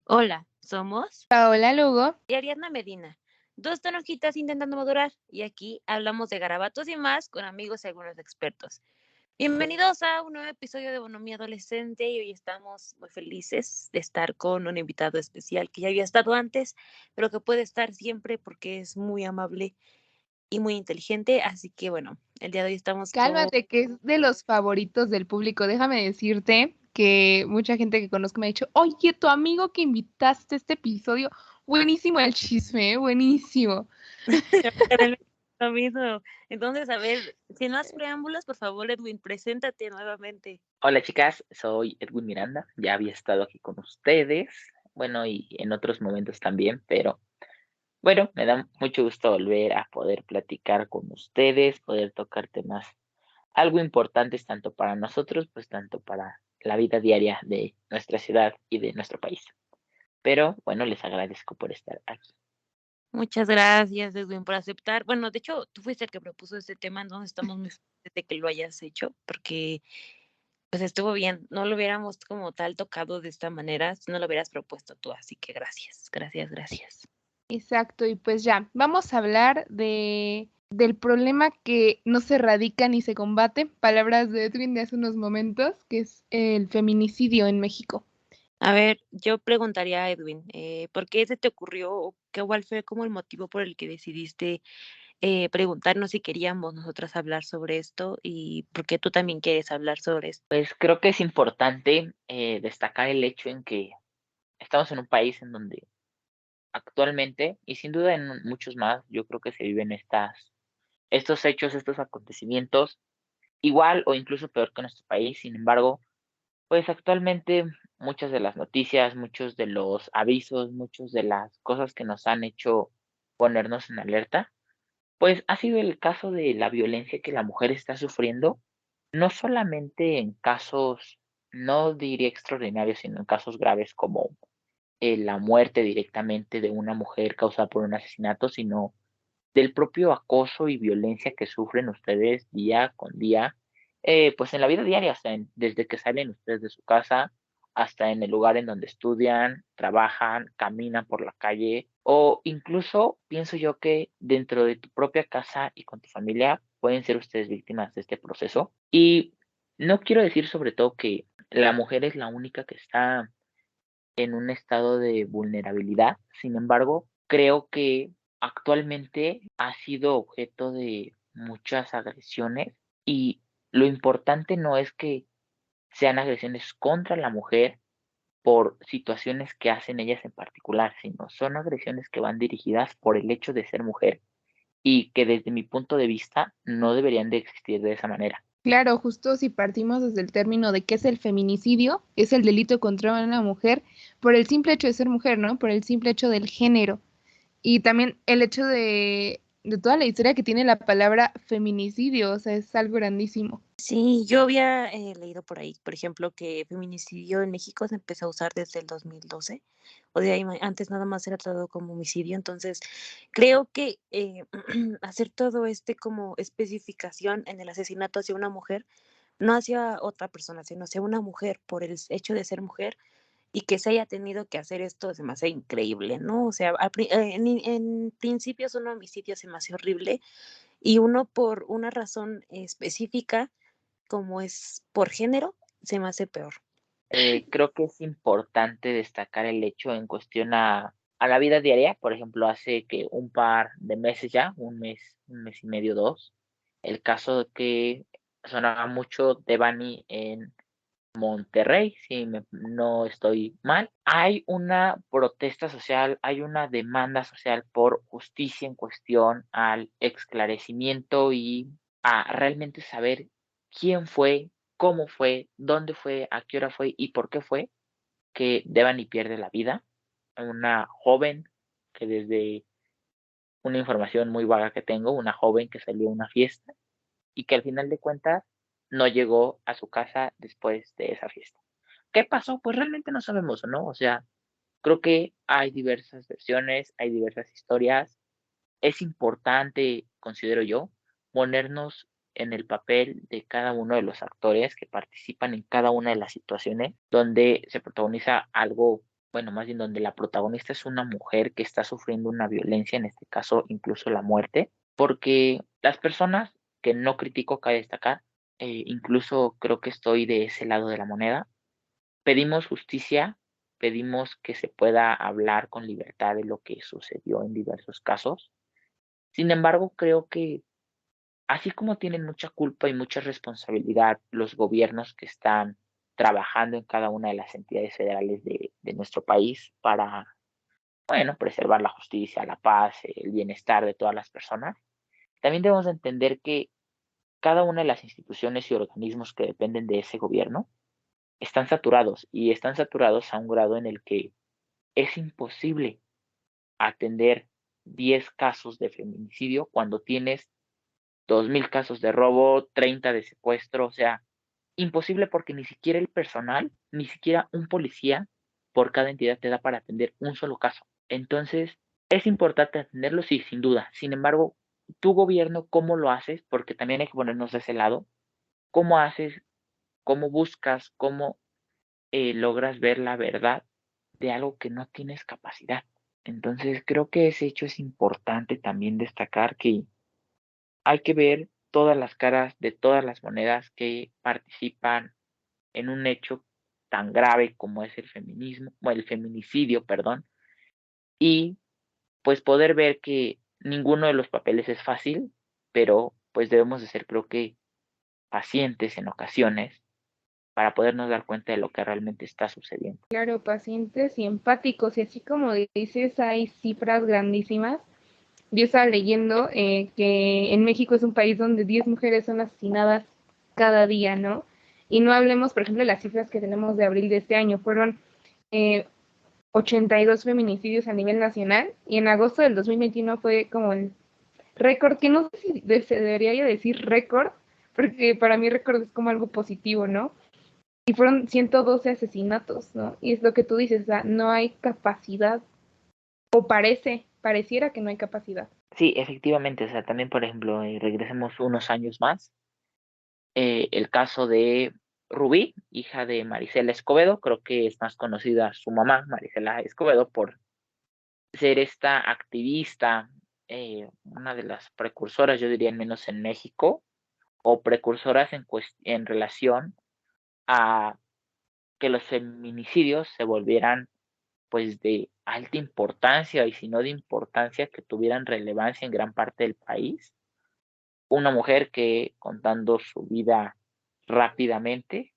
Hola, somos Paola Lugo. y Ariadna Medina, dos tonojitas intentando madurar, y aquí hablamos de garabatos y más con amigos y algunos expertos. Bienvenidos a un nuevo episodio de Bonomía Adolescente y hoy estamos muy felices de estar con un invitado especial que ya había estado antes, pero que puede estar siempre porque es muy amable y muy inteligente, así que bueno, el día de hoy estamos con... Cálmate, que es de los favoritos del público. Déjame decirte que mucha gente que conozco me ha dicho, oye, tu amigo que invitaste a este episodio, buenísimo el chisme, buenísimo. Lo mismo. Entonces, a ver, sin más preámbulos, por favor, Edwin, preséntate nuevamente. Hola chicas, soy Edwin Miranda, ya había estado aquí con ustedes, bueno, y en otros momentos también, pero bueno, me da mucho gusto volver a poder platicar con ustedes, poder tocar temas algo importantes tanto para nosotros, pues tanto para la vida diaria de nuestra ciudad y de nuestro país. Pero bueno, les agradezco por estar aquí. Muchas gracias, Edwin, por aceptar. Bueno, de hecho, tú fuiste el que propuso este tema, entonces estamos muy felices de que lo hayas hecho, porque pues estuvo bien. No lo hubiéramos como tal tocado de esta manera si no lo hubieras propuesto tú, así que gracias, gracias, gracias. Exacto, y pues ya, vamos a hablar del problema que no se erradica ni se combate, palabras de Edwin de hace unos momentos, que es el feminicidio en México. A ver, yo preguntaría a Edwin, ¿por qué se te ocurrió o qué cuál fue como el motivo por el que decidiste preguntarnos si queríamos nosotras hablar sobre esto y por qué tú también quieres hablar sobre esto? Pues creo que es importante destacar el hecho en que estamos en un país en donde actualmente, y sin duda en muchos más, yo creo que se viven estos hechos, estos acontecimientos, igual o incluso peor que en nuestro país. Sin embargo, pues actualmente muchas de las noticias, muchos de los avisos, muchas de las cosas que nos han hecho ponernos en alerta, pues ha sido el caso de la violencia que la mujer está sufriendo, no solamente en casos, no diría extraordinarios, sino en casos graves como la muerte directamente de una mujer causada por un asesinato, sino del propio acoso y violencia que sufren ustedes día con día, pues en la vida diaria, o sea, desde que salen ustedes de su casa hasta en el lugar en donde estudian, trabajan, caminan por la calle, o incluso pienso yo que dentro de tu propia casa y con tu familia pueden ser ustedes víctimas de este proceso. Y no quiero decir sobre todo que la mujer es la única que está en un estado de vulnerabilidad. Sin embargo, creo que actualmente ha sido objeto de muchas agresiones y lo importante no es que sean agresiones contra la mujer por situaciones que hacen ellas en particular, sino son agresiones que van dirigidas por el hecho de ser mujer y que desde mi punto de vista no deberían de existir de esa manera. Claro, justo si partimos desde el término de qué es el feminicidio, es el delito contra una mujer por el simple hecho de ser mujer, ¿no? Por el simple hecho del género. Y también el hecho de toda la historia que tiene la palabra feminicidio, o sea, es algo grandísimo. Sí, yo había leído por ahí, por ejemplo, que feminicidio en México se empezó a usar desde el 2012, o de ahí antes nada más era tratado como homicidio, entonces creo que hacer todo este como especificación en el asesinato hacia una mujer, no hacia otra persona, sino hacia una mujer por el hecho de ser mujer y que se haya tenido que hacer esto se me hace increíble, ¿no? O sea, en principio es un homicidio, se me hace horrible y uno por una razón específica como es por género, se me hace peor. Creo que es importante destacar el hecho en cuestión a la vida diaria. Por ejemplo, hace que un par de meses ya, un mes y medio, 2, el caso de que sonaba mucho de Bani en Monterrey, si no estoy mal. Hay una protesta social, hay una demanda social por justicia en cuestión al esclarecimiento y a realmente saber quién fue, cómo fue, dónde fue, a qué hora fue y por qué fue que Devani pierde la vida. Una joven que desde una información muy vaga que tengo, una joven que salió a una fiesta y que al final de cuentas no llegó a su casa después de esa fiesta. ¿Qué pasó? Pues realmente no sabemos, ¿no? O sea, creo que hay diversas versiones, hay diversas historias. Es importante, considero yo, ponernos en el papel de cada uno de los actores que participan en cada una de las situaciones donde se protagoniza algo, bueno, más bien donde la protagonista es una mujer que está sufriendo una violencia, en este caso incluso la muerte, porque las personas que no critico, cabe destacar, incluso creo que estoy de ese lado de la moneda, pedimos justicia, pedimos que se pueda hablar con libertad de lo que sucedió en diversos casos. Sin embargo, creo que así como tienen mucha culpa y mucha responsabilidad los gobiernos que están trabajando en cada una de las entidades federales de nuestro país para, bueno, preservar la justicia, la paz, el bienestar de todas las personas, también debemos de entender que cada una de las instituciones y organismos que dependen de ese gobierno están saturados a un grado en el que es imposible atender 10 casos de feminicidio cuando tienes 2000 casos de robo, 30 de secuestro, o sea, imposible porque ni siquiera el personal, ni siquiera un policía por cada entidad te da para atender un solo caso. Entonces, es importante atenderlo, sí, sin duda. Sin embargo, tu gobierno, ¿cómo lo haces? Porque también hay que ponernos de ese lado. ¿Cómo haces? ¿Cómo buscas? ¿Cómo logras ver la verdad de algo que no tienes capacidad? Entonces, creo que ese hecho es importante también destacar que hay que ver todas las caras de todas las monedas que participan en un hecho tan grave como es el feminismo, o el feminicidio, perdón, y pues poder ver que ninguno de los papeles es fácil, pero pues debemos de ser, creo que, pacientes en ocasiones para podernos dar cuenta de lo que realmente está sucediendo. Claro, pacientes y empáticos, y así como dices, hay cifras grandísimas. Yo estaba leyendo que en México es un país donde 10 mujeres son asesinadas cada día, ¿no? Y no hablemos, por ejemplo, de las cifras que tenemos de abril de este año. Fueron eh, 82 feminicidios a nivel nacional y en agosto del 2021 fue como el récord, que no sé si se debería decir récord, porque para mí récord es como algo positivo, ¿no? Y fueron 112 asesinatos, ¿no? Y es lo que tú dices, o sea, no hay capacidad, o pareciera que no hay capacidad. Sí, efectivamente, o sea, también, por ejemplo, regresemos unos años más, el caso de Rubí, hija de Marisela Escobedo, creo que es más conocida su mamá, Marisela Escobedo, por ser esta activista, una de las precursoras, yo diría, al menos en México, o precursoras en relación a que los feminicidios se volvieran pues de alta importancia y si no de importancia, que tuvieran relevancia en gran parte del país. Una mujer que, contando su vida rápidamente,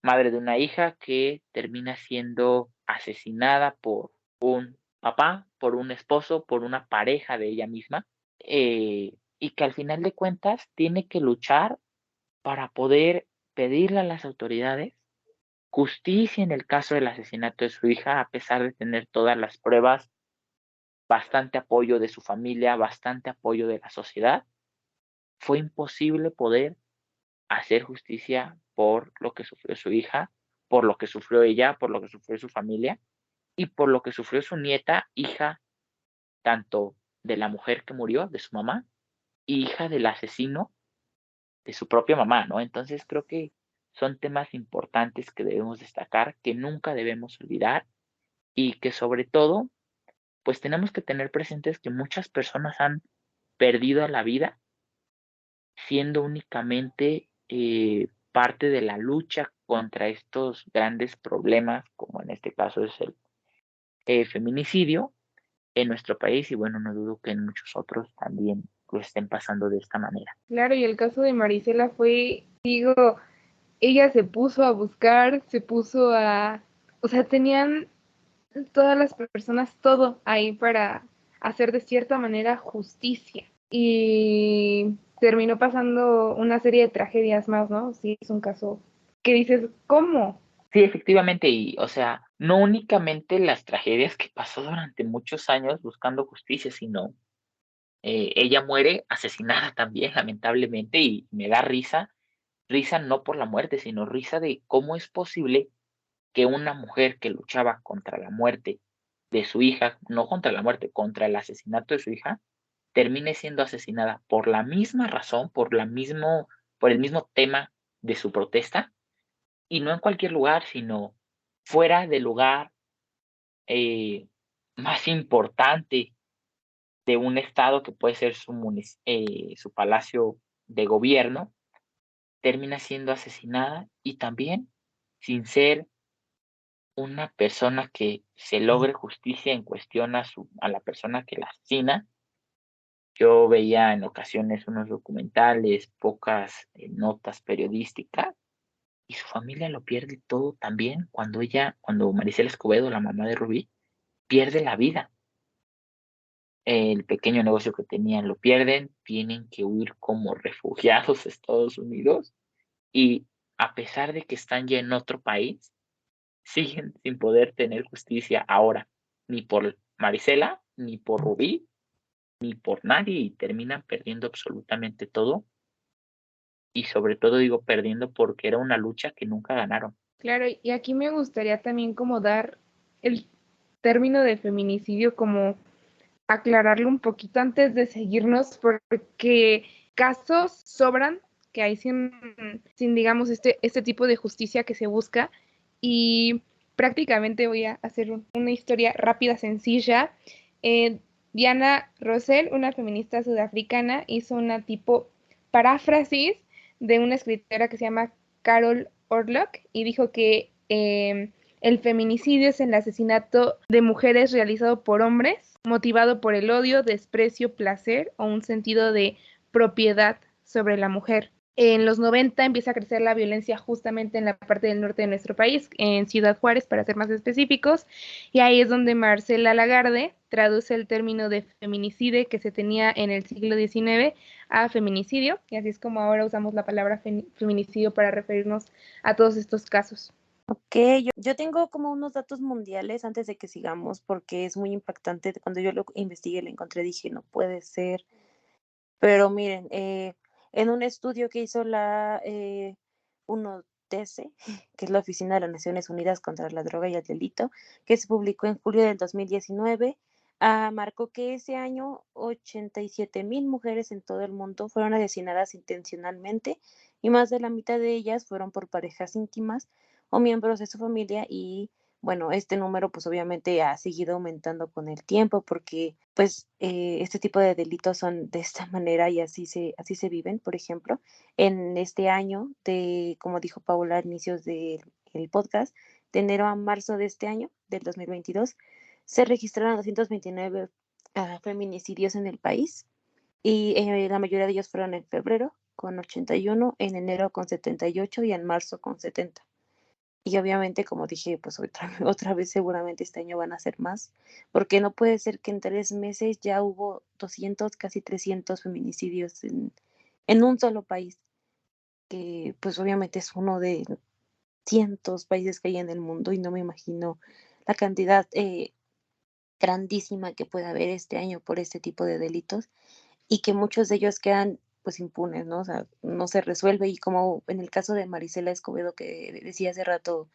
madre de una hija que termina siendo asesinada por un papá, por un esposo, por una pareja de ella misma, y que al final de cuentas tiene que luchar para poder pedirle a las autoridades justicia en el caso del asesinato de su hija, a pesar de tener todas las pruebas, bastante apoyo de su familia, bastante apoyo de la sociedad. Fue imposible poder hacer justicia por lo que sufrió su hija, por lo que sufrió ella, por lo que sufrió su familia y por lo que sufrió su nieta, hija tanto de la mujer que murió, de su mamá, y hija del asesino de su propia mamá, ¿no? Entonces creo que son temas importantes que debemos destacar, que nunca debemos olvidar y que sobre todo, pues tenemos que tener presentes que muchas personas han perdido la vida siendo únicamente parte de la lucha contra estos grandes problemas, como en este caso es el feminicidio en nuestro país y bueno, no dudo que en muchos otros también lo estén pasando de esta manera. Claro, y el caso de Marisela fue, digo, ella se puso a buscar, se puso a, o sea, tenían todas las personas todo ahí para hacer de cierta manera justicia. Y terminó pasando una serie de tragedias más, ¿no? Sí, es un caso que dices, ¿cómo? Sí, efectivamente, y o sea, no únicamente las tragedias que pasó durante muchos años buscando justicia, sino ella muere asesinada también, lamentablemente, y me da risa, risa no por la muerte, sino risa de cómo es posible que una mujer que luchaba contra la muerte de su hija, no contra la muerte, contra el asesinato de su hija, termine siendo asesinada por la misma razón, por el mismo tema de su protesta, y no en cualquier lugar, sino fuera del lugar, más importante de un estado, que puede ser su palacio de gobierno, termina siendo asesinada, y también sin ser una persona que se logre justicia en cuestión a la persona que la asesina. Yo veía en ocasiones unos documentales, pocas notas periodísticas, y su familia lo pierde todo también cuando Marisela Escobedo, la mamá de Rubí, pierde la vida. El pequeño negocio que tenían lo pierden, tienen que huir como refugiados a Estados Unidos, y a pesar de que están ya en otro país, siguen sin poder tener justicia ahora, ni por Marisela, ni por Rubí, ni por nadie, y terminan perdiendo absolutamente todo, y sobre todo digo perdiendo porque era una lucha que nunca ganaron. Claro, y aquí me gustaría también como dar el término de feminicidio, como aclararlo un poquito antes de seguirnos, porque casos sobran que hay sin digamos, este tipo de justicia que se busca. Y prácticamente voy a hacer una historia rápida, sencilla. Eh, Diana Rosell, una feminista sudafricana, hizo una tipo paráfrasis de una escritora que se llama Carol Orlock, y dijo que el feminicidio es el asesinato de mujeres realizado por hombres, motivado por el odio, desprecio, placer o un sentido de propiedad sobre la mujer. En los 90 empieza a crecer la violencia justamente en la parte del norte de nuestro país, en Ciudad Juárez, para ser más específicos, y ahí es donde Marcela Lagarde traduce el término de feminicidio que se tenía en el siglo XIX a feminicidio, y así es como ahora usamos la palabra feminicidio para referirnos a todos estos casos. Ok, yo tengo como unos datos mundiales antes de que sigamos, porque es muy impactante. Cuando yo lo investigué, lo encontré, dije, no puede ser. Pero miren, en un estudio que hizo la UNODC, que es la Oficina de las Naciones Unidas contra la Droga y el Delito, que se publicó en julio del 2019, marcó que ese año 87,000 mujeres en todo el mundo fueron asesinadas intencionalmente, y más de la mitad de ellas fueron por parejas íntimas o miembros de su familia. Y bueno, este número pues obviamente ha seguido aumentando con el tiempo, porque pues este tipo de delitos son de esta manera y así se viven. Por ejemplo, en este año, como dijo Paula al inicio del podcast, de enero a marzo de este año, del 2022, se registraron 229 feminicidios en el país, y la mayoría de ellos fueron en febrero con 81, en enero con 78 y en marzo con 70. Y obviamente, como dije, pues otra vez seguramente este año van a ser más, porque no puede ser que en 3 meses ya hubo 200, casi 300 feminicidios en un solo país, que pues obviamente es uno de cientos países que hay en el mundo, y no me imagino la cantidad grandísima que puede haber este año por este tipo de delitos, y que muchos de ellos quedan pues impunes, ¿no? O sea, no se resuelve. Y como en el caso de Marisela Escobedo, que decía hace rato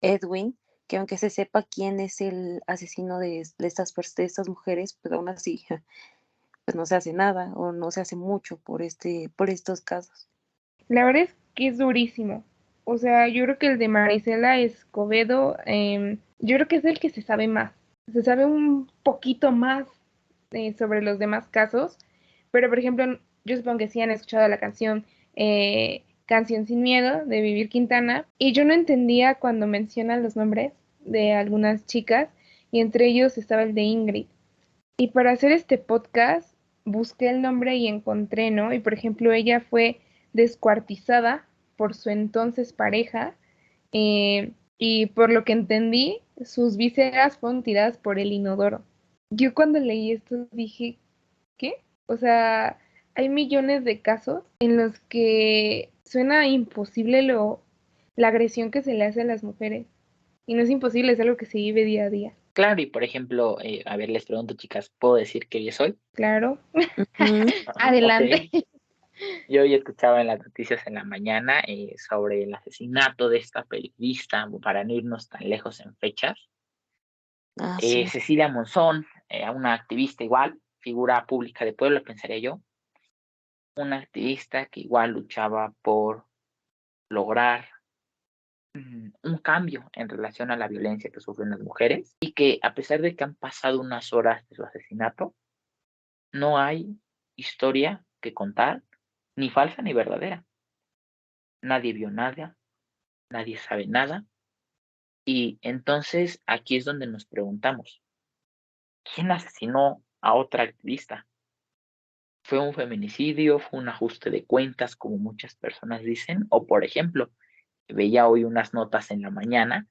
Edwin, que aunque se sepa quién es el asesino de estas mujeres, pues aún así pues no se hace nada o no se hace mucho por estos casos. La verdad es que es durísimo. O sea, yo creo que el de Marisela Escobedo, yo creo que es el que se sabe más. Se sabe un poquito más sobre los demás casos, pero por ejemplo, yo supongo que sí han escuchado la canción Canción sin Miedo de Vivir Quintana, y yo no entendía cuando mencionan los nombres de algunas chicas, y entre ellos estaba el de Ingrid. Y para hacer este podcast busqué el nombre y encontré, ¿no? Y por ejemplo, ella fue descuartizada por su entonces pareja, y por lo que entendí, sus vísceras fueron tiradas por el inodoro. Yo cuando leí esto dije, ¿qué? O sea, hay millones de casos en los que suena imposible la agresión que se le hace a las mujeres. Y no es imposible, es algo que se vive día a día. Claro, y por ejemplo, a ver, les pregunto, chicas, ¿puedo decir qué día es hoy? Claro. Ujú. Ok. Adelante. Yo hoy escuchaba en las noticias en la mañana sobre el asesinato de esta periodista, para no irnos tan lejos en fechas, Sí. Cecilia Monzón, una activista igual, figura pública de pueblo, pensaría yo, una activista que igual luchaba por lograr un cambio en relación a la violencia que sufren las mujeres y que a pesar de que han pasado unas horas de su asesinato, no hay historia que contar, ni falsa ni verdadera. Nadie vio nada, nadie sabe nada. Y entonces aquí es donde nos preguntamos, ¿quién asesinó a otra activista? ¿Fue un feminicidio? ¿Fue un ajuste de cuentas, como muchas personas dicen? O, por ejemplo, veía hoy unas notas en la mañana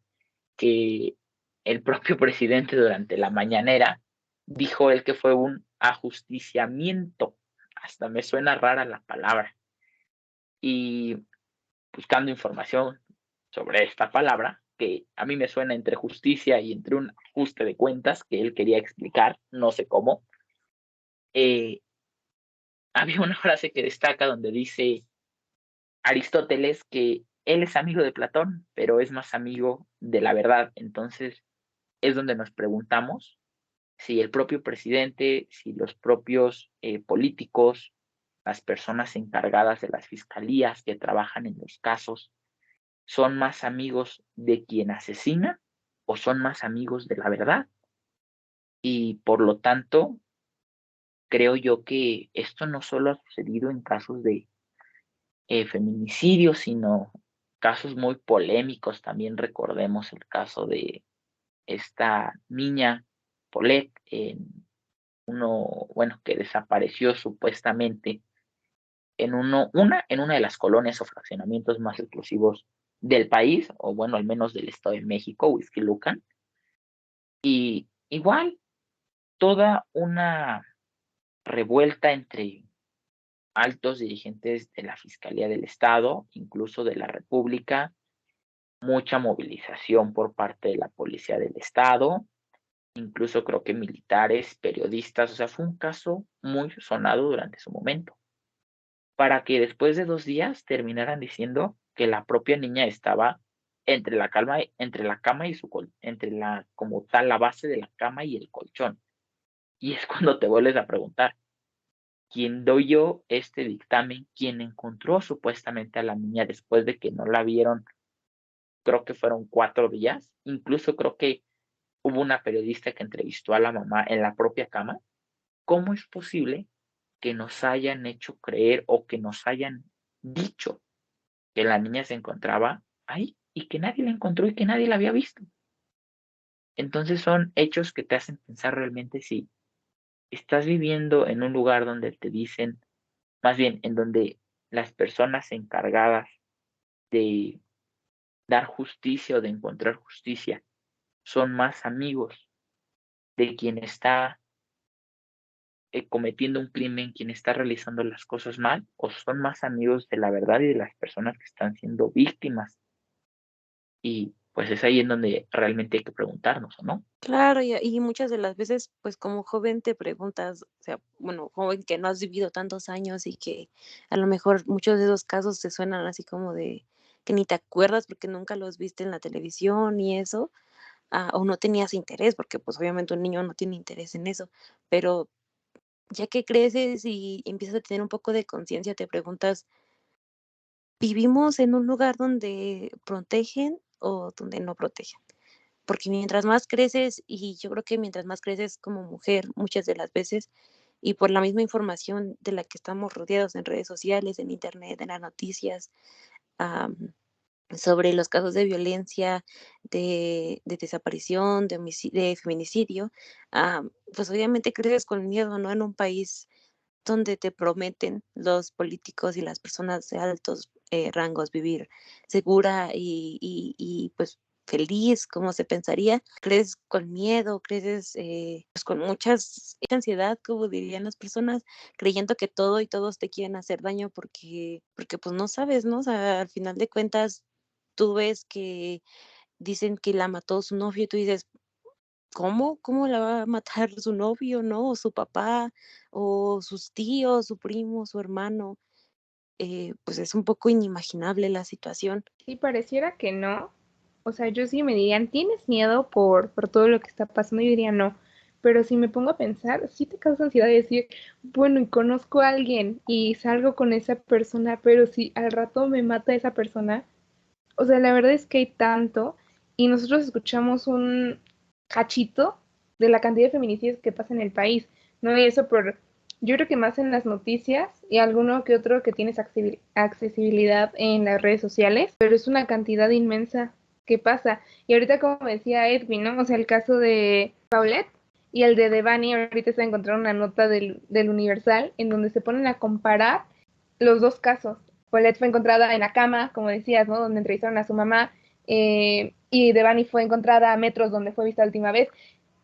que el propio presidente durante la mañanera dijo él que fue un ajusticiamiento. Hasta me suena rara la palabra. Y buscando información sobre esta palabra, que a mí me suena entre justicia y entre un ajuste de cuentas que él quería explicar, no sé cómo, eh, había una frase que destaca donde dice Aristóteles que él es amigo de Platón, pero es más amigo de la verdad. Entonces es donde nos preguntamos si el propio presidente, si los propios políticos, las personas encargadas de las fiscalías que trabajan en los casos, son más amigos de quien asesina o son más amigos de la verdad. Y por lo tanto, creo yo que esto no solo ha sucedido en casos de feminicidio, sino casos muy polémicos. También recordemos el caso de esta niña Paulette, bueno, que desapareció supuestamente en una de las colonias o fraccionamientos más exclusivos del país, o bueno, al menos del Estado de México, Huixquilucan. Y igual, toda una revuelta entre altos dirigentes de la Fiscalía del Estado, incluso de la República, mucha movilización por parte de la Policía del Estado, incluso creo que militares, periodistas, o sea, fue un caso muy sonado durante su momento, para que después de 2 días terminaran diciendo que la propia niña estaba entre la cama y entre como tal, la base de la cama y el colchón. Y es cuando te vuelves a preguntar, ¿quién dio este dictamen? ¿Quién encontró supuestamente a la niña después de que no la vieron? Creo que fueron 4 días. Incluso creo que hubo una periodista que entrevistó a la mamá en la propia cama. ¿Cómo es posible que nos hayan hecho creer o que nos hayan dicho que la niña se encontraba ahí y que nadie la encontró y que nadie la había visto? Entonces son hechos que te hacen pensar realmente si estás viviendo en un lugar donde te dicen, más bien en donde las personas encargadas de dar justicia o de encontrar justicia son más amigos de quien está cometiendo un crimen, quien está realizando las cosas mal, o son más amigos de la verdad y de las personas que están siendo víctimas. Y pues es ahí en donde realmente hay que preguntarnos, ¿o no? Claro, y muchas de las veces, pues, como joven te preguntas, o sea, bueno, joven que no has vivido tantos años y que a lo mejor muchos de esos casos te suenan así como de que ni te acuerdas porque nunca los viste en la televisión y eso, o no tenías interés, porque, pues, obviamente un niño no tiene interés en eso, pero ya que creces y empiezas a tener un poco de conciencia, te preguntas, ¿vivimos en un lugar donde protegen o donde no protegen? Porque mientras más creces, y yo creo que mientras más creces como mujer, muchas de las veces, y por la misma información de la que estamos rodeados en redes sociales, en internet, en las noticias, am, sobre los casos de violencia, de desaparición, de feminicidio, pues obviamente creces con miedo, ¿no? En un país donde te prometen los políticos y las personas de altos rangos vivir segura y pues feliz, como se pensaría, crees con miedo, crees pues con muchas ansiedad, como dirían las personas, creyendo que todo y todos te quieren hacer daño porque pues no sabes, ¿no? O sea, al final de cuentas, tú ves que dicen que la mató su novio y tú dices, ¿cómo? ¿Cómo la va a matar su novio, no? O su papá, o sus tíos, su primo, su hermano. Pues es un poco inimaginable la situación. Sí, pareciera que no. O sea, yo sí me dirían, ¿tienes miedo por todo lo que está pasando? Yo diría no. Pero si me pongo a pensar, sí te causa ansiedad de decir, bueno, y conozco a alguien y salgo con esa persona, pero si al rato me mata esa persona, O sea, la verdad es que hay tanto y nosotros escuchamos un cachito de la cantidad de feminicidios que pasa en el país, ¿no? Y eso yo creo que más en las noticias y alguno que otro que tienes accesibilidad en las redes sociales, pero es una cantidad inmensa que pasa. Y ahorita, como decía Edwin, ¿no? O sea, el caso de Paulette y el de Devani, ahorita se encontraron una nota del Universal en donde se ponen a comparar los dos casos. Paulette fue encontrada en la cama, como decías, ¿no? Donde entrevistaron a su mamá, y Devani fue encontrada a metros donde fue vista la última vez.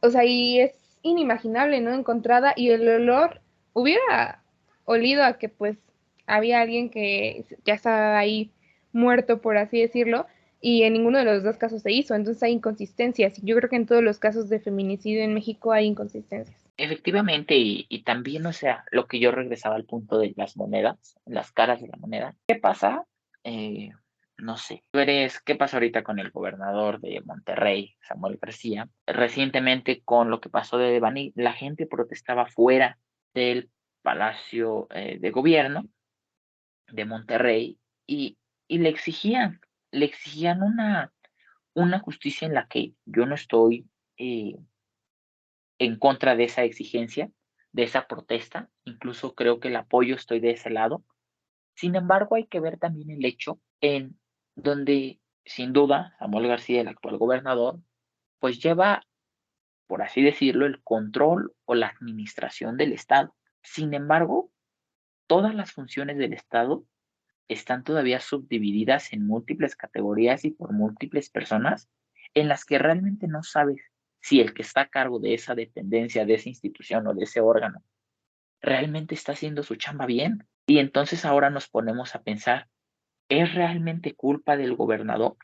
O sea, y es inimaginable, ¿no? Encontrada y el olor hubiera olido a que pues había alguien que ya estaba ahí muerto, por así decirlo, y en ninguno de los dos casos se hizo. Entonces hay inconsistencias. Y yo creo que en todos los casos de feminicidio en México hay inconsistencias. Efectivamente, y también, o sea, lo que yo regresaba al punto de las monedas, las caras de la moneda. ¿Qué pasa? Eh, no sé. ¿Qué pasa ahorita con el gobernador de Monterrey, Samuel García? Recientemente, con lo que pasó de Devani, la gente protestaba fuera del Palacio de Gobierno de Monterrey y le exigían una justicia en la que yo no estoy eh, en contra de esa exigencia, de esa protesta, incluso creo que el apoyo estoy de ese lado. Sin embargo, hay que ver también el hecho en donde, sin duda, Samuel García, el actual gobernador, pues lleva, por así decirlo, el control o la administración del Estado. Sin embargo, todas las funciones del Estado están todavía subdivididas en múltiples categorías y por múltiples personas en las que realmente no sabes si el que está a cargo de esa dependencia, de esa institución o de ese órgano realmente está haciendo su chamba bien. Y entonces ahora nos ponemos a pensar, ¿es realmente culpa del gobernador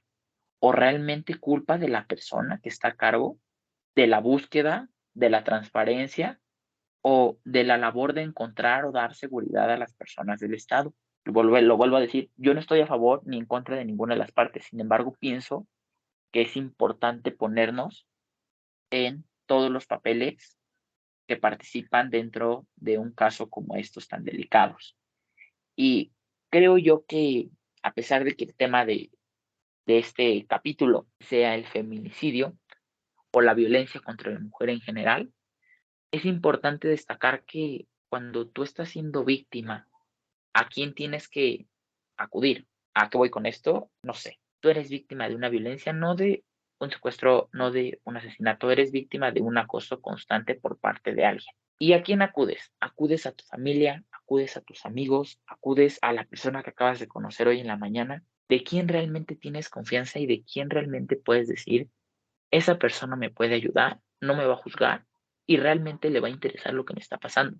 o realmente culpa de la persona que está a cargo de la búsqueda, de la transparencia o de la labor de encontrar o dar seguridad a las personas del Estado? Lo vuelvo a decir, yo no estoy a favor ni en contra de ninguna de las partes, sin embargo, pienso que es importante ponernos en todos los papeles que participan dentro de un caso como estos tan delicados. Y creo yo que a pesar de que el tema de este capítulo sea el feminicidio o la violencia contra la mujer en general, es importante destacar que cuando tú estás siendo víctima, ¿a quién tienes que acudir? ¿A qué voy con esto? No sé. Tú eres víctima de una violencia, no de un secuestro, no de un asesinato, eres víctima de un acoso constante por parte de alguien. ¿Y a quién acudes? Acudes a tu familia, acudes a tus amigos, acudes a la persona que acabas de conocer hoy en la mañana, de quién realmente tienes confianza y de quién realmente puedes decir, esa persona me puede ayudar, no me va a juzgar y realmente le va a interesar lo que me está pasando.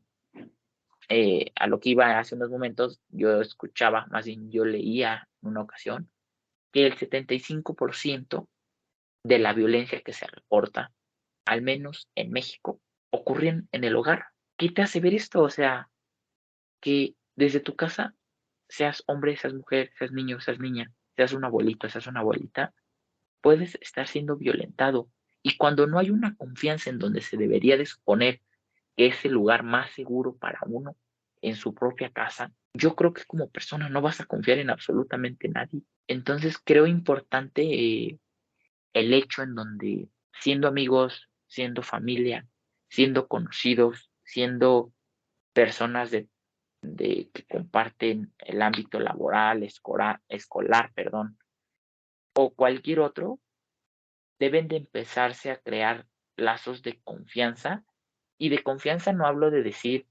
A lo que iba hace unos momentos, yo escuchaba, más bien yo leía en una ocasión, que el 75% de la violencia que se reporta, al menos en México, ocurren en el hogar. ¿Qué te hace ver esto? O sea, que desde tu casa, seas hombre, seas mujer, seas niño, seas niña, seas un abuelito, seas una abuelita, puedes estar siendo violentado. Y cuando no hay una confianza en donde se debería de suponer que es el lugar más seguro para uno, en su propia casa, yo creo que como persona no vas a confiar en absolutamente nadie. Entonces creo importante el hecho en donde siendo amigos, siendo familia, siendo conocidos, siendo personas que comparten el ámbito laboral, escolar, perdón, o cualquier otro, deben de empezarse a crear lazos de confianza. Y de confianza no hablo de decir,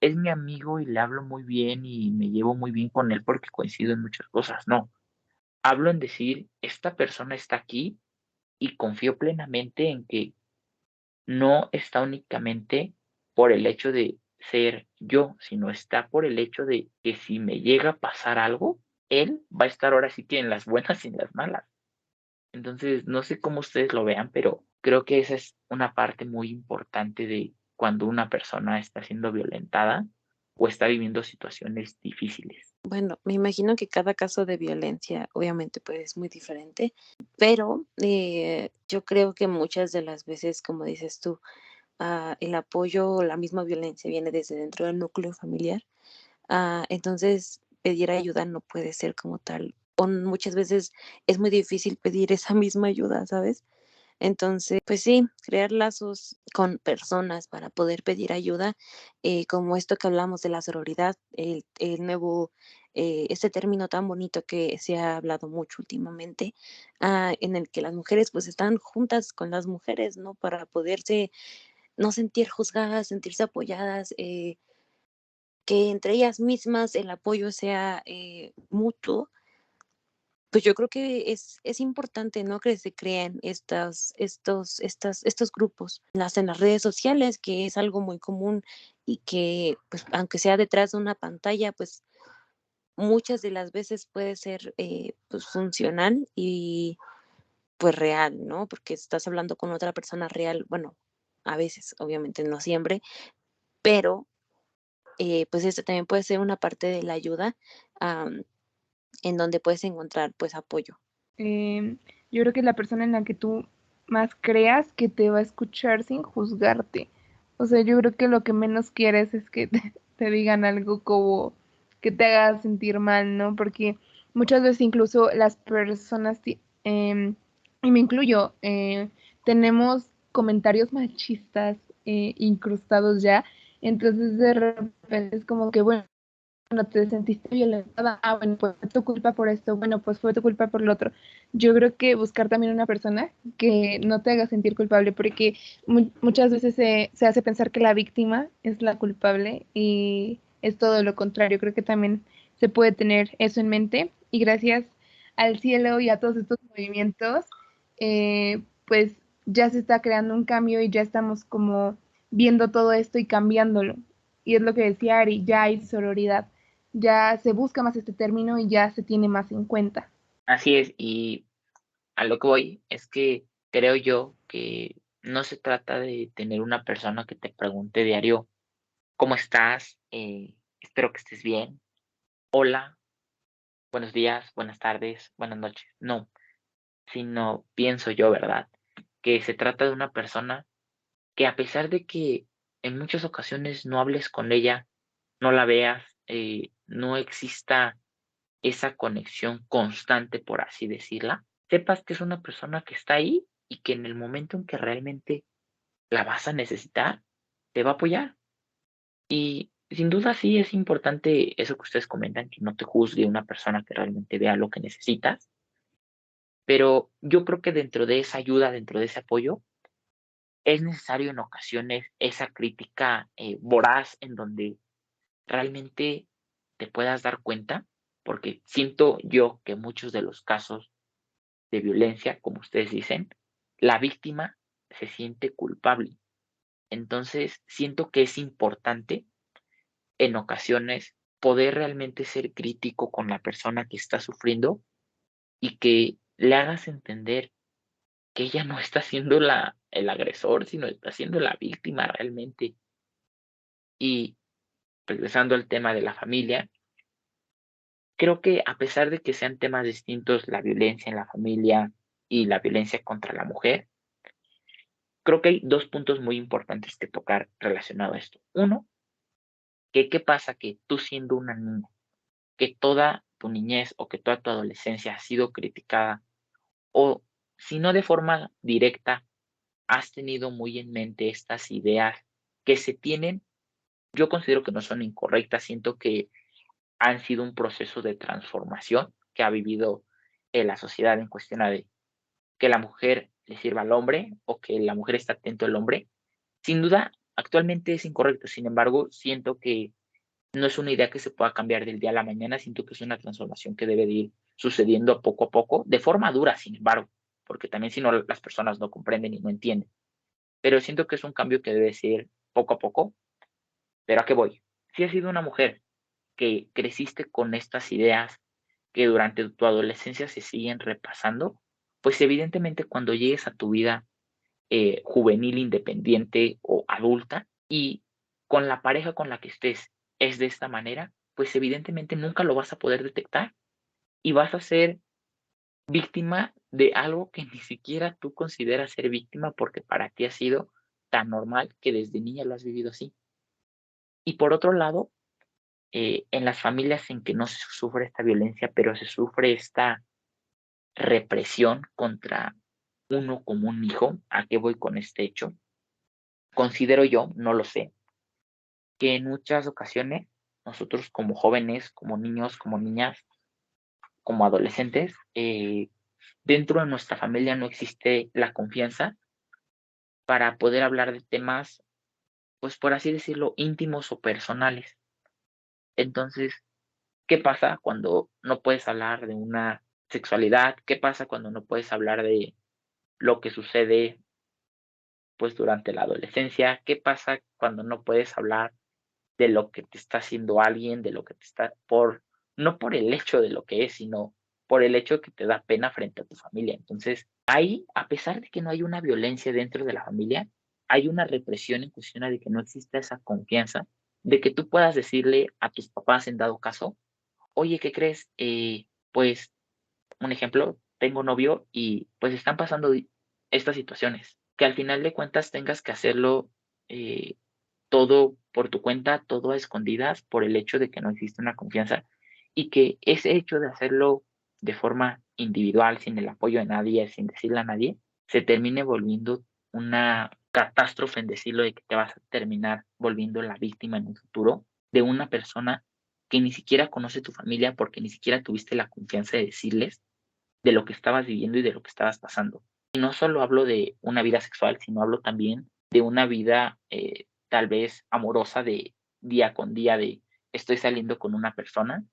es mi amigo y le hablo muy bien y me llevo muy bien con él porque coincido en muchas cosas. No, hablo en decir, esta persona está aquí y confío plenamente en que no está únicamente por el hecho de ser yo, sino está por el hecho de que si me llega a pasar algo, él va a estar ahora sí que en las buenas y en las malas. Entonces, no sé cómo ustedes lo vean, pero creo que esa es una parte muy importante de cuando una persona está siendo violentada o está viviendo situaciones difíciles. Bueno, me imagino que cada caso de violencia obviamente pues es muy diferente, pero yo creo que muchas de las veces, como dices tú, el apoyo o la misma violencia viene desde dentro del núcleo familiar. Entonces, pedir ayuda no puede ser como tal o muchas veces es muy difícil pedir esa misma ayuda, ¿sabes? Entonces, pues sí, crear lazos con personas para poder pedir ayuda, como esto que hablamos de la sororidad, el nuevo, este término tan bonito que se ha hablado mucho últimamente, en el que las mujeres pues están juntas con las mujeres, ¿no? Para poderse no sentir juzgadas, sentirse apoyadas, que entre ellas mismas el apoyo sea mutuo. Pues yo creo que es importante, ¿no? Que se creen estos grupos en las redes sociales, que es algo muy común y que, pues, aunque sea detrás de una pantalla, pues, muchas de las veces puede ser, pues, funcional y, pues, real, ¿no? Porque estás hablando con otra persona real, bueno, a veces, obviamente no siempre, pero, pues, esto también puede ser una parte de la ayuda, am, en donde puedes encontrar, pues, apoyo. Em, yo creo que es la persona en la que tú más creas que te va a escuchar sin juzgarte. O sea, yo creo que lo que menos quieres es que te digan algo como que te haga sentir mal, ¿no? Porque muchas veces incluso las personas, y me incluyo, tenemos comentarios machistas incrustados ya. Entonces de repente es como que, bueno, no te sentiste violentada, bueno, pues fue tu culpa por esto, bueno, pues fue tu culpa por lo otro. Yo creo que buscar también una persona que no te haga sentir culpable, porque muchas veces se hace pensar que la víctima es la culpable y es todo lo contrario. Creo que también se puede tener eso en mente y gracias al cielo y a todos estos movimientos, pues ya se está creando un cambio y ya estamos como viendo todo esto y cambiándolo. Y es lo que decía Ari, ya hay sororidad, ya se busca más este término y ya se tiene más en cuenta. Así es, y a lo que voy es que creo yo que no se trata de tener una persona que te pregunte diario, ¿cómo estás? Espero que estés bien. Hola, buenos días, buenas tardes, buenas noches. No, sino pienso yo, ¿verdad? Que se trata de una persona que a pesar de que en muchas ocasiones no hables con ella, no la veas, no exista esa conexión constante, por así decirla, sepas que es una persona que está ahí y que en el momento en que realmente la vas a necesitar, te va a apoyar. Y sin duda sí es importante eso que ustedes comentan, que no te juzgue una persona que realmente vea lo que necesitas, pero yo creo que dentro de esa ayuda, dentro de ese apoyo, es necesario en ocasiones esa crítica voraz en donde realmente te puedas dar cuenta, porque siento yo que muchos de los casos de violencia, como ustedes dicen, la víctima se siente culpable. Entonces, siento que es importante en ocasiones poder realmente ser crítico con la persona que está sufriendo y que le hagas entender que ella no está siendo el agresor, sino está siendo la víctima realmente. Y regresando al tema de la familia, creo que a pesar de que sean temas distintos, la violencia en la familia y la violencia contra la mujer, creo que hay dos puntos muy importantes que tocar relacionado a esto. Uno, que qué pasa que tú siendo una niña, que toda tu niñez o que toda tu adolescencia ha sido criticada o si no de forma directa, has tenido muy en mente estas ideas que se tienen, yo considero que no son incorrectas, siento que han sido un proceso de transformación que ha vivido la sociedad en cuestión de que la mujer le sirva al hombre o que la mujer está atento al hombre. Sin duda, actualmente es incorrecto, sin embargo, siento que no es una idea que se pueda cambiar del día a la mañana, siento que es una transformación que debe de ir sucediendo poco a poco, de forma dura, sin embargo, porque también si no las personas no comprenden y no entienden, pero siento que es un cambio que debe ser poco a poco, pero ¿a qué voy? Si has sido una mujer que creciste con estas ideas que durante tu adolescencia se siguen repasando, pues evidentemente cuando llegues a tu vida juvenil, independiente o adulta y con la pareja con la que estés es de esta manera, pues evidentemente nunca lo vas a poder detectar y vas a ser víctima de algo que ni siquiera tú consideras ser víctima porque para ti ha sido tan normal que desde niña lo has vivido así. Y por otro lado, en las familias en que no se sufre esta violencia, pero se sufre esta represión contra uno como un hijo. ¿A qué voy con este hecho? Considero yo, no lo sé, que en muchas ocasiones nosotros como jóvenes, como niños, como niñas, como adolescentes, dentro de nuestra familia no existe la confianza para poder hablar de temas, pues por así decirlo, íntimos o personales. Entonces, ¿qué pasa cuando no puedes hablar de una sexualidad? ¿Qué pasa cuando no puedes hablar de lo que sucede pues durante la adolescencia? ¿Qué pasa cuando no puedes hablar de lo que te está haciendo alguien, de lo que te está no por el hecho de lo que es, sino por el hecho que te da pena frente a tu familia? Entonces, ahí, a pesar de que no hay una violencia dentro de la familia, hay una represión en cuestión de que no exista esa confianza, de que tú puedas decirle a tus papás en dado caso: oye, ¿qué crees? Pues, un ejemplo, tengo novio y pues están pasando estas situaciones, que al final de cuentas tengas que hacerlo eh, todo por tu cuenta, todo a escondidas, por el hecho de que no existe una confianza y que ese hecho de hacerlo de forma individual, sin el apoyo de nadie, sin decirle a nadie, se termine volviendo una catástrofe, en decirlo, de que te vas a terminar volviendo la víctima en un futuro de una persona que ni siquiera conoce tu familia porque ni siquiera tuviste la confianza de decirles de lo que estabas viviendo y de lo que estabas pasando. Y no solo hablo de una vida sexual, sino hablo también de una vida tal vez amorosa, de día con día, de estoy saliendo con una persona,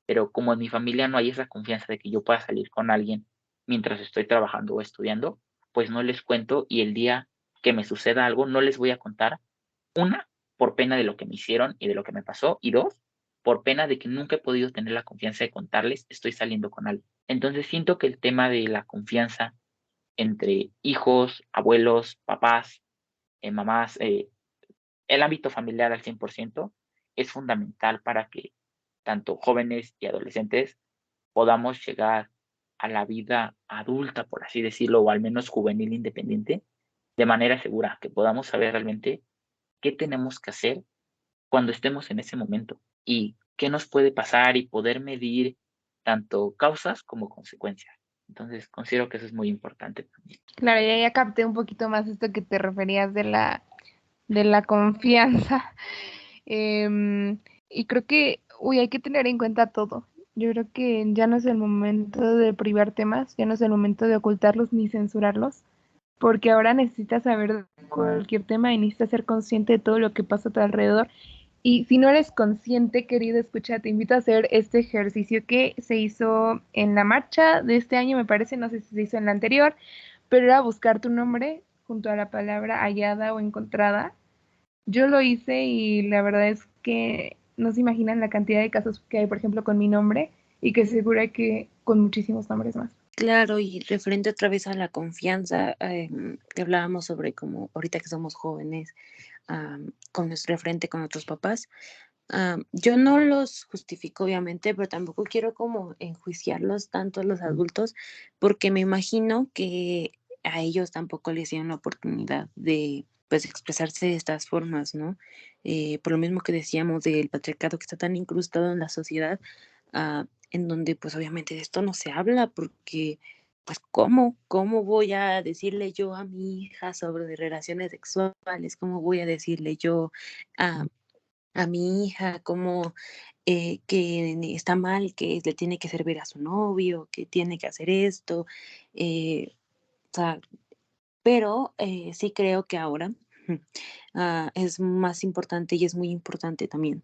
pero como en mi familia no hay esa confianza de que yo pueda salir con alguien mientras estoy trabajando o estudiando, pues no les cuento, y el día que me suceda algo no les voy a contar. Una, por pena de lo que me hicieron y de lo que me pasó, y dos, por pena de que nunca he podido tener la confianza de contarles estoy saliendo con alguien. Entonces siento que el tema de la confianza entre hijos, abuelos, papás, mamás, el ámbito familiar al 100% es fundamental para que tanto jóvenes y adolescentes podamos llegar a la vida adulta, por así decirlo, o al menos juvenil independiente, de manera segura, que podamos saber realmente qué tenemos que hacer cuando estemos en ese momento y qué nos puede pasar, y poder medir tanto causas como consecuencias. Entonces, considero que eso es muy importante también. Claro, ya capté un poquito más esto que te referías de la confianza. Y creo que, uy, hay que tener en cuenta todo. Yo creo que ya no es el momento de privar temas, ya no es el momento de ocultarlos ni censurarlos, porque ahora necesitas saber cualquier tema y necesitas ser consciente de todo lo que pasa a tu alrededor. Y si no eres consciente, querido escucha, te invito a hacer este ejercicio que se hizo en la marcha de este año, me parece, no sé si se hizo en la anterior, pero era buscar tu nombre junto a la palabra hallada o encontrada. Yo lo hice y la verdad es que no se imaginan la cantidad de casos que hay, por ejemplo, con mi nombre y que seguro hay que con muchísimos nombres más. Claro, y referente otra vez a la confianza, que hablábamos sobre como ahorita que somos jóvenes, con nuestro referente con nuestros papás. Yo no los justifico, obviamente, pero tampoco quiero como enjuiciarlos tanto a los adultos, porque me imagino que a ellos tampoco les dieron la oportunidad de pues expresarse de estas formas, ¿no? Por lo mismo que decíamos del patriarcado que está tan incrustado en la sociedad, en donde pues obviamente de esto no se habla, porque pues ¿cómo voy a decirle yo a mi hija sobre relaciones sexuales? ¿Cómo voy a decirle yo a mi hija cómo que está mal, que le tiene que servir a su novio, que tiene que hacer esto? O sea, pero sí creo que ahora es más importante, y es muy importante también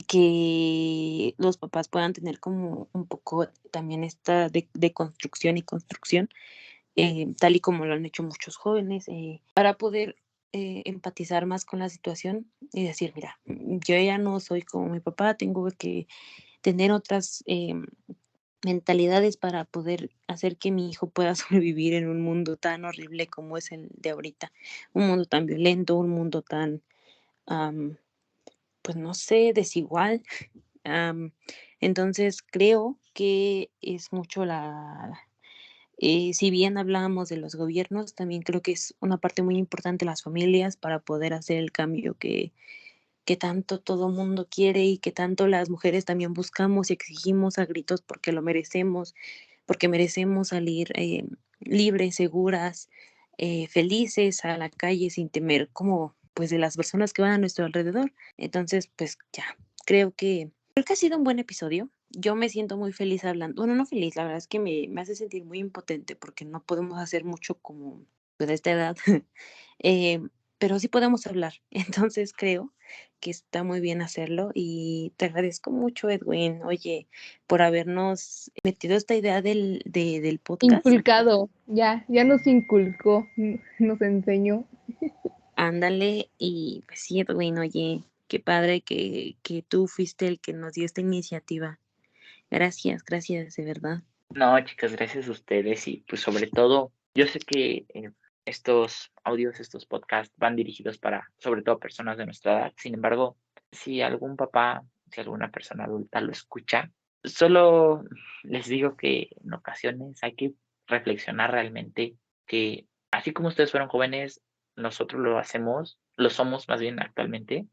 que los papás puedan tener como un poco también esta de construcción y construcción, tal y como lo han hecho muchos jóvenes, para poder empatizar más con la situación y decir, mira, yo ya no soy como mi papá, tengo que tener otras mentalidades para poder hacer que mi hijo pueda sobrevivir en un mundo tan horrible como es el de ahorita, un mundo tan violento, un mundo tan, am, pues no sé, desigual. Am, entonces creo que es mucho si bien hablábamos de los gobiernos, también creo que es una parte muy importante las familias para poder hacer el cambio que tanto todo mundo quiere y que tanto las mujeres también buscamos y exigimos a gritos porque lo merecemos, porque merecemos salir libres, seguras, felices a la calle sin temer como pues de las personas que van a nuestro alrededor. Entonces, pues ya, creo que ha sido un buen episodio. Yo me siento muy feliz hablando. Bueno, no feliz, la verdad es que me hace sentir muy impotente porque no podemos hacer mucho como pues, de esta edad. Eh, pero sí podemos hablar. Entonces creo que está muy bien hacerlo y te agradezco mucho, Edwin, oye, por habernos metido esta idea del podcast. Inculcado, ya nos inculcó, nos enseñó. Ándale, y pues sí, Edwin, oye, qué padre que tú fuiste el que nos dio esta iniciativa. Gracias, de verdad. No, chicas, gracias a ustedes y pues sobre todo, yo sé que estos audios, estos podcasts van dirigidos para sobre todo personas de nuestra edad. Sin embargo, si algún papá, si alguna persona adulta lo escucha, solo les digo que en ocasiones hay que reflexionar realmente que así como ustedes fueron jóvenes, nosotros lo somos más bien actualmente.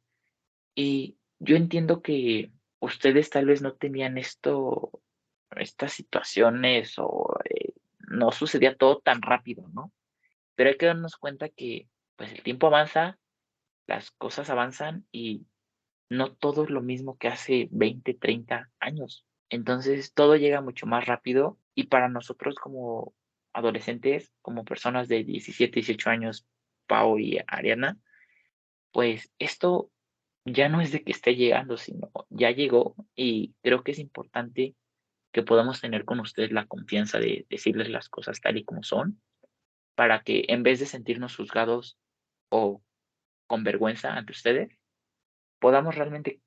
Y yo entiendo que ustedes tal vez no tenían estas situaciones o no sucedía todo tan rápido, ¿no? Pero hay que darnos cuenta que pues el tiempo avanza, las cosas avanzan y no todo es lo mismo que hace 20, 30 años. Entonces todo llega mucho más rápido y para nosotros como adolescentes, como personas de 17, 18 años, Pau y Ariana, pues esto ya no es de que esté llegando, sino ya llegó y creo que es importante que podamos tener con ustedes la confianza de decirles las cosas tal y como son, para que en vez de sentirnos juzgados o con vergüenza ante ustedes, podamos realmente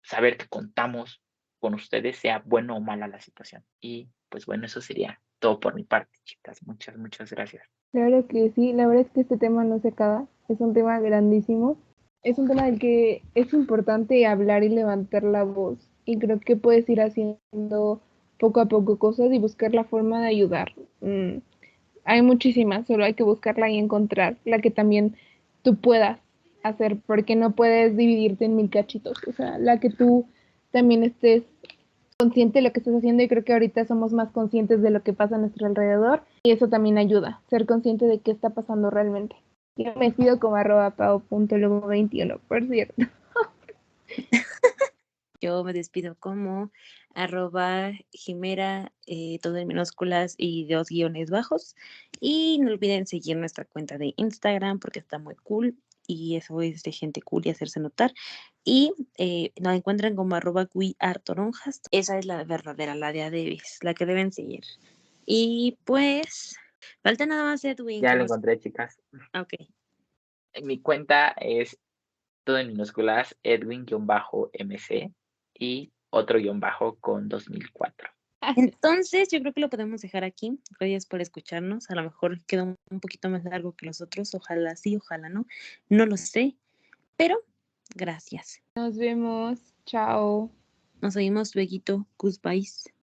saber que contamos con ustedes, sea bueno o mala la situación. Y pues bueno, eso sería todo por mi parte, chicas. Muchas, muchas gracias. Claro que sí, la verdad es que este tema no se acaba, es un tema grandísimo, es un tema del que es importante hablar y levantar la voz y creo que puedes ir haciendo poco a poco cosas y buscar la forma de ayudar. Hay muchísimas, solo hay que buscarla y encontrar la que también tú puedas hacer, porque no puedes dividirte en mil cachitos, o sea, la que tú también estés consciente de lo que estás haciendo y creo que ahorita somos más conscientes de lo que pasa a nuestro alrededor y eso también ayuda, ser consciente de qué está pasando realmente. Yo me despido como @pao.lobo21, por cierto. Yo me despido como @Jimera, todo en minúsculas y 2 guiones bajos. Y no olviden seguir nuestra cuenta de Instagram porque está muy cool y eso es de gente cool y hacerse notar. Y nos encuentran como @WeAreToronjas. Esa es la verdadera, la de Adebes, la que deben seguir. Y pues, falta nada más Edwin Ya que lo nos... encontré, chicas. Ok. Mi cuenta es todo en minúsculas, Edwin-MC y otro guión bajo con 2004. Entonces, yo creo que lo podemos dejar aquí. Gracias por escucharnos. A lo mejor quedó un poquito más largo que los otros. Ojalá sí, ojalá no. No lo sé, pero gracias. Nos vemos, chao. Nos oímos luego. Goodbye.